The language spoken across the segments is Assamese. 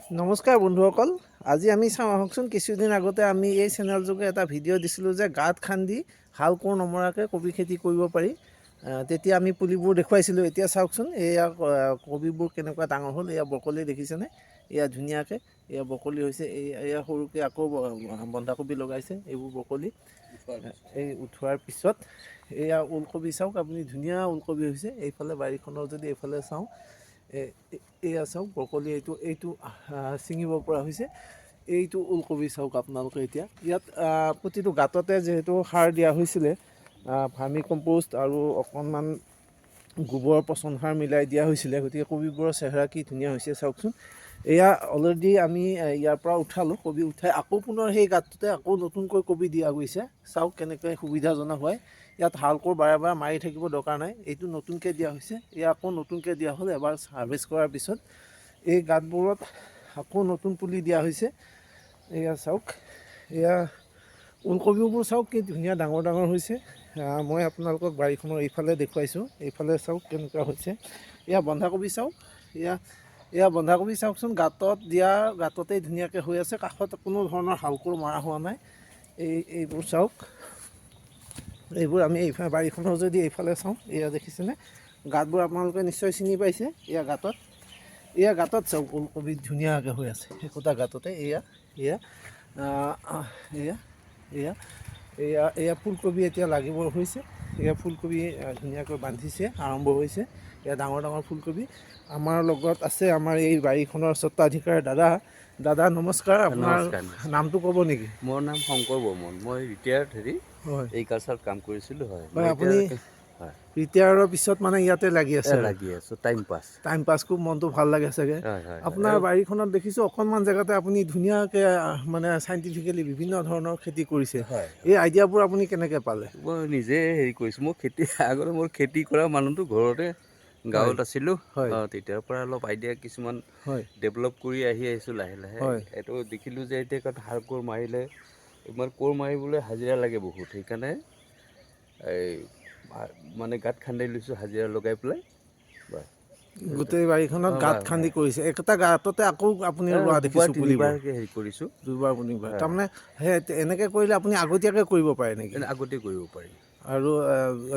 নমস্কাৰ বন্ধুসকল, আজি আমি চাওঁ আহকচোন। কিছুদিন আগতে আমি এই চেনেলযোগে এটা ভিডিঅ' দিছিলোঁ যে গাঁত খান্দি হাল কোৰ নমৰাকৈ কবি খেতি কৰিব পাৰি। তেতিয়া আমি পুলিবোৰ দেখুৱাইছিলোঁ। এতিয়া চাওকচোন, এয়া কবিবোৰ কেনেকুৱা ডাঙৰ হ'ল। এয়া বকলি দেখিছেনে? এয়া ধুনীয়াকৈ এয়া বকলি হৈছে। এয়া সৰুকৈ আকৌ বন্ধাকবি লগাইছে। এইবোৰ বকলি এই উঠোৱাৰ পিছত এয়া ওলকবি চাওক আপুনি, ধুনীয়া ওলকবি হৈছে। এইফালে বাৰীখনৰ যদি এইফালে চাওঁ, এয়া চাওক বকলি, এইটো ছিঙিব পৰা হৈছে। এইটো ওলকবি চাওক আপোনালোকে। এতিয়া ইয়াত প্ৰতিটো গাঁততে যিহেতু সাৰ দিয়া হৈছিলে, ভাৰ্মি কম্প'ষ্ট আৰু অকণমান গোবৰ পচন সাৰ মিলাই দিয়া হৈছিলে, গতিকে কবিবোৰৰ চেহেৰা কি ধুনীয়া হৈছে চাওকচোন। এয়া অলৰেডি আমি ইয়াৰ পৰা উঠালোঁ কবি, উঠাই আকৌ পুনৰ সেই গাঁতটোতে আকৌ নতুনকৈ কবি দিয়া গৈছে। চাওক কেনেকৈ সুবিধাজনক হয়। ইয়াত হাল কোৰ বাৰে বাৰে মাৰি থাকিব দৰকাৰ নাই। এইটো নতুনকৈ দিয়া হৈছে, এয়া আকৌ নতুনকৈ দিয়া হ'ল এবাৰ হাৰ্ভেষ্ট কৰাৰ পিছত। এই গাঁতবোৰত আকৌ নতুন পুলি দিয়া হৈছে। এয়া চাওক, এয়া ওলকবিবোৰ চাওক কি ধুনীয়া ডাঙৰ ডাঙৰ হৈছে। মই আপোনালোকক বাৰীখনৰ এইফালে দেখুৱাইছোঁ। এইফালে চাওক কেনেকুৱা হৈছে। এয়া বন্ধাকবি চাওক, এয়া বন্ধাকবি চাওকচোন। গাঁতত দিয়া গাঁততেই ধুনীয়াকৈ হৈ আছে, কাষত কোনো ধৰণৰ হাল কোৰ মৰা হোৱা নাই। এইবোৰ চাওক, এইবোৰ আমি এইফালে বাৰীখনৰ যদি এইফালে চাওঁ, এয়া দেখিছেনে? গাঁতবোৰ আপোনালোকে নিশ্চয় চিনি পাইছে। এয়া গাঁতত চাওক ওলকবি ধুনীয়াকৈ হৈ আছে, একোটা গাঁততে। এয়া ফুলকবি এতিয়া লাগিব হৈছে। এয়া ফুলকবি ধুনীয়াকৈ বান্ধিছে, আৰম্ভ হৈছে। এয়া ডাঙৰ ডাঙৰ ফুলকবি। আমাৰ লগত আছে আমাৰ এই বাৰীখনৰ স্বত্বাধিকাৰী দাদা নমস্কাৰ। আপোনাৰ নামটো ক'ব নেকি? মোৰ নাম শংকৰ বৰ্মন। মই ৰিটায়াৰ্ড হয় এগ্ৰিকালচাৰত কাম কৰিছিলোঁ। হয়, হয়, মই আপুনি হয় ৰিটায়াৰৰ পিছত মানে ইয়াতে লাগি আছে? লাগি আছোঁ, টাইম পাছ, খুব মনটো ভাল লাগে চাগে। হয় হয় হয়। আপোনাৰ বাৰীখনত দেখিছোঁ অকণমান জেগাতে আপুনি ধুনীয়াকৈ মানে চাইণ্টিফিকেলি বিভিন্ন ধৰণৰ খেতি কৰিছে। হয়, এই আইডিয়াবোৰ আপুনি কেনেকৈ পালে? মই নিজে কৰিছোঁ। মই আগতে মোৰ খেতি কৰা মানুহটো ঘৰতে হয় গাঁৱত আছিলোঁ। হয় তেতিয়াৰ পৰা অলপ আইডিয়া কিছুমান হয় ডেভেলপ কৰি আহিছোঁ লাহে লাহে। হয় এইটো দেখিলোঁ যে এতিয়া হাল কোৰ মাৰিলে ইমান কোৰ মাৰিবলৈ হাজিৰা লাগে বহুত। সেইকাৰণে এই মানে গাঁত খান্দি লৈছোঁ হাজিৰা লগাই পেলাই। গোটেই বাৰীখনত গাঁত খান্দি কৰিছে। একেটা গাঁততে আকৌ আপুনি ৰোৱা দুবাৰ দেখিছোঁ পুলিবোৰ। তিনিবাৰকৈ কৰিছোঁ। দুবাৰ তিনিবাৰ, তাৰমানে সেই এনেকৈ কৰিলে আপুনি আগতীয়াকৈ কৰিব পাৰে নেকি? আগতে কৰিব পাৰি। আৰু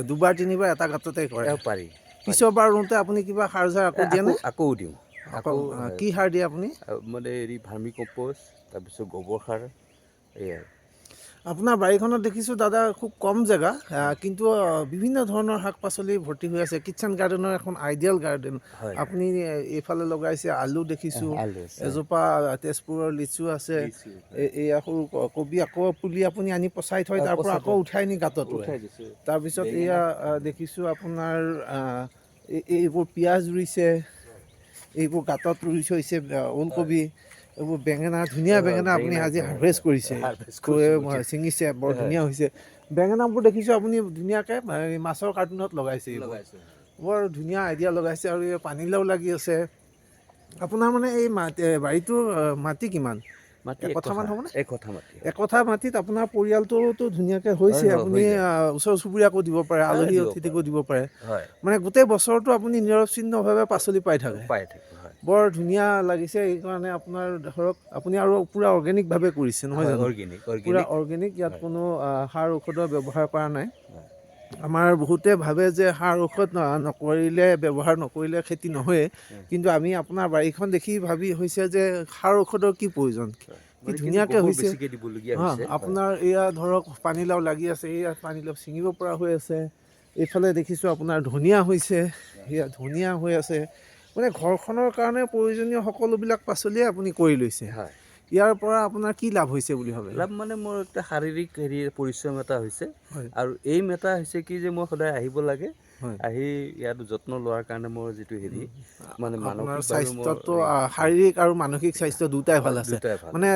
দুবাৰ তিনিবাৰ এটা গাঁততে কৰে? পাৰি। পিছৰবাৰ ৰোওঁতে আপুনি কিবা সাৰ জাৰ আকৌ দিয়েনে? আকৌ দিওঁ। আকৌ কি সাৰ দিয়ে আপুনি? মানে ভাৰ্মি কম্প'ষ্ট, তাৰপিছত গোবৰ সাৰ, এয়াই। আপোনাৰ বাৰীখনত দেখিছোঁ দাদা খুব কম জেগা, কিন্তু বিভিন্ন ধৰণৰ শাক পাচলি ভৰ্তি হৈ আছে। কিটচেন গাৰ্ডেনৰ এখন আইডিয়েল গাৰ্ডেন। হয় আপুনি এইফালে লগাইছে আলু দেখিছোঁ, আলু আছে, এজোপা তেজপুৰৰ লিচু আছে। লিচু এয়া সৰু কবি আকৌ পুলি আপুনি আনি পচাই থয়, তাৰ পৰা আকৌ উঠাই নি গাঁতত ৰোৱে। উঠাই দিছোঁ। তাৰপিছত বেঙেনা এয়া দেখিছোঁ আপোনাৰ এইবোৰ পিঁয়াজ ৰুইছে, এইবোৰ গাঁতত ৰুই থৈছে। ওলকবি, এইবোৰ বেঙেনা, ধুনীয়া বেঙেনা আপুনি আজি হাৰ্ভেষ্ট কৰিছে, ছিঙিছে, বৰ ধুনীয়া হৈছে। বেঙেনাবোৰ দেখিছোঁ আপুনি ধুনীয়াকৈ মাছৰ কাৰ্টুনত লগাইছে। এইবোৰ বৰ ধুনীয়া আইডিয়া লগাইছে। আৰু এই পানীলাও লাগি আছে। আপোনাৰ মানে এই বাৰীটোৰ মাটি কিমান? মাটি একঠামান হ'বনে? একঠা মাটি। একঠা মাটিত আপোনাৰ পৰিয়ালটোতো ধুনীয়াকৈ হৈছে। আপুনি হৈ যায়। ওচৰ চুবুৰীয়াকো দিব পাৰে, আলহী দিব অতিথিকো পাৰোঁ। দিব পাৰে। হয়, মানে গোটেই বছৰটো আপুনি নিৰৱচ্ছিন্নভাৱে পাচলি পাই থাকে। পাই থাকোঁ। হয়, বৰ ধুনীয়া লাগিছে। এইকাৰণে আপোনাৰ ধৰক আপুনি আৰু পূৰা অৰ্গেনিকভাৱে কৰিছে, নহয় হয়, জানো? পূৰা অৰ্গেনিক। অৰ্গেনিক, ইয়াত হয়, কোনো সাৰ ঔষধৰ ব্যৱহাৰ কৰা নাই। হয়, আমাৰ বহুতে ভাবে যে সাৰ ঔষধ নকৰিলে, ব্যৱহাৰ নকৰিলে খেতি নহয়েই। কিন্তু আমি আপোনাৰ বাৰীখন দেখি ভাবি হৈছে যে সাৰ ঔষধৰ কি প্ৰয়োজন, কি মানে কিন্তু ধুনীয়াকৈ গোবৰ হৈছে। বেছিকৈ দিবলগীয়া হৈছে। হয়, আপোনাৰ এয়া ধৰক পানীলাও লাগি আছে, এয়া পানীলাও ছিঙিব পৰা হৈ আছে। এইফালে দেখিছোঁ আপোনাৰ ধনিয়া হৈছে, এয়া ধনিয়া হৈ আছে। মানে ঘৰখনৰ কাৰণে প্ৰয়োজনীয় সকলোবিলাক পাচলিয়ে আপুনি কৰি লৈছে। হয়। ইয়াৰ পৰা আপোনাৰ কি লাভ হৈছে বুলি ভাবে? লাভ মানে মোৰ একটা শাৰীৰিক পৰিশ্ৰম এটা হৈছে। হয় আৰু এইম এটা হৈছে কি যে মই সদায় আহিব লাগে, হয়। আহি ইয়াত যত্ন লোৱাৰ কাৰণে মোৰ যিটো মানে আপোনাৰ মানসিকভাৱে মোৰ স্বাস্থ্যটো শাৰীৰিক আৰু মানসিক স্বাস্থ্য দুটাই ভাল আছে। দুটাই ভাল। মানে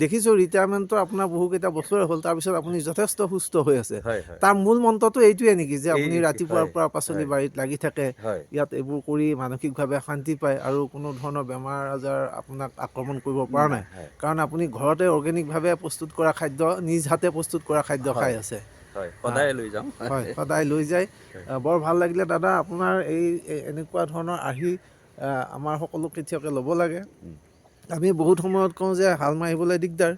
দেখিছোঁ ৰিটায়াৰমেণ্টৰ আপোনাৰ বহুকেইটা বছৰে হ'ল, তাৰপিছত আপুনি যথেষ্ট সুস্থ হৈ আছে। হয়, হয়। তাৰ মূল মন্ত্ৰটো এইটোৱে নেকি যে আপুনি ৰাতিপুৱাৰ হয়, পৰা পাচলি হয়, বাৰীত লাগি থাকে, হয়, ইয়াত এইবোৰ কৰি মানসিকভাৱে শান্তি পায়, আৰু কোনো ধৰণৰ বেমাৰ আজাৰ আপোনাক আক্ৰমণ কৰিব পৰা নাই? কাৰণ আপুনি ঘৰতে অৰ্গেনিকভাৱে প্ৰস্তুত কৰা খাদ্য, নিজ হাতে প্ৰস্তুত কৰা খাদ্য খাই হয়, আছে। হয়, সদায় লৈ যাওঁ। হয়, সদায় লৈ যায়। বৰ ভাল লাগিলে দাদা, আপোনাৰ এই এনেকুৱা ধৰণৰ আৰ্হি আমাৰ সকলো খেতিয়কে ল'ব লাগে। আমি বহুত সময়ত কওঁ যে হাল মাৰিবলৈ দিগদাৰ,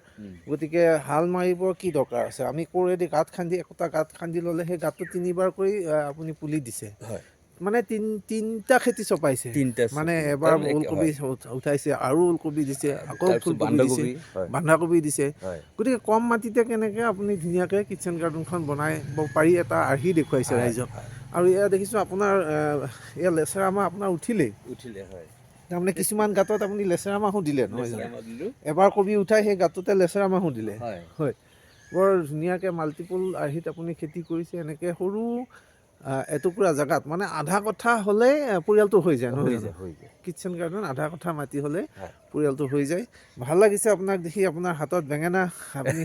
গতিকে হাল মাৰিবৰ কি দৰকাৰ আছে, আমি কোৰেদি গাঁত খান্দি একোটা গাঁত খান্দি ল'লে সেই গাঁতটো 3বাৰ কৰি আপুনি পুলি দিছে, হয় মানে তিনিটা খেতি চপাইছে, তিনিটা মানে এবাৰ ওলকবি উঠাইছে আৰু ওলকবি দিছে, আকৌ ফুলকবি দিছে, বন্ধাকবি দিছে। হয় গতিকে কম মাটিতে কেনেকৈ আপুনি ধুনীয়াকৈ কিটচেন গাৰ্ডেনখন বনাব পাৰি এটা আৰ্হি দেখুৱাইছে ৰাইজক। আৰু এয়া দেখিছোঁ আপোনাৰ এয়া লেচেৰা মাহ আপোনাৰ উঠিলে হয় তাৰমানে কিছুমান গাঁতত আপুনি লেচেৰা মাহো দিলে নহয় জানো? লেচেৰা দিলোঁ এবাৰ কবি উঠাই সেই গাঁততে লেচেৰা মাহো দিলে। হয় হয়, বৰ ধুনীয়াকৈ মাল্টিপল আৰ্হিত আপুনি খেতি কৰিছে। এনেকৈ সৰু এটুকুৰা জেগাত মানে আধা কঠা হ'লেই পৰিয়ালটো হৈ যায় নহয় জানো? হৈ যায় কিটচেন গাৰ্ডেন আধা কঠা মাটি হ'লে হয় পৰিয়ালটো হৈ যায়। ভাল লাগিছে আপোনাক দেখি, আপোনাৰ হাতত বেঙেনা, আপুনি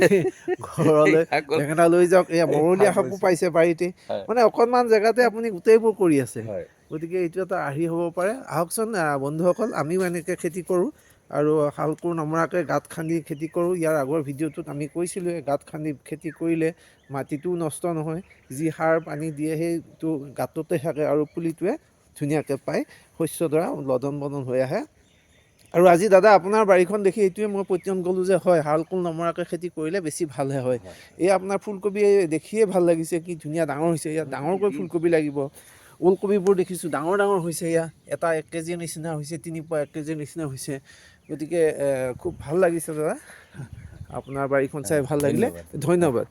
ঘৰলৈ বেঙেনা লৈ যাওক। এয়া মৰলীয়া শাকো পাইছে বাৰীতে, মানে অকণমান জেগাতে আপুনি গোটেইবোৰ কৰি আছে। হয় গতিকে এইটো এটা আৰ্হি হ'ব পাৰে। আহকচোন বন্ধুসকল, আমিও এনেকৈ খেতি কৰোঁ আৰু হাল কোৰ নমৰাকৈ গাঁত খান্দি খেতি কৰোঁ। ইয়াৰ আগৰ ভিডিঅ'টোত আমি কৈছিলোঁৱে গাঁত খান্দি খেতি কৰিলে মাটিটোও নষ্ট নহয়, যি সাৰ পানী দিয়ে সেইটো গাঁততে থাকে আৰু পুলিটোৱে ধুনীয়াকৈ পায়, শস্যডৰা লদন বদন হৈ আহে। আৰু আজি দাদা আপোনাৰ বাৰীখন দেখি এইটোৱে মই প্ৰত্যয়ন ক'লোঁ যে হয়, হাল কোৰ নমৰাকৈ খেতি কৰিলে বেছি ভালহে হয়। এই আপোনাৰ ফুলকবি দেখিয়ে ভাল লাগিছে, কি ধুনীয়া ডাঙৰ হৈছে। ইয়াত ডাঙৰকৈ ফুলকবি লাগিব। ওলকবিবোৰ দেখিছোঁ ডাঙৰ ডাঙৰ হৈছে, এয়া এটা 1 কেজিৰ নিচিনা হৈছে, 3 পোৱা 1 কেজিৰ নিচিনা হৈছে। গতিকে খুব ভাল লাগিছে দাদা, আপোনাৰ বাৰীখন চাই ভাল লাগিলে, ধন্যবাদ।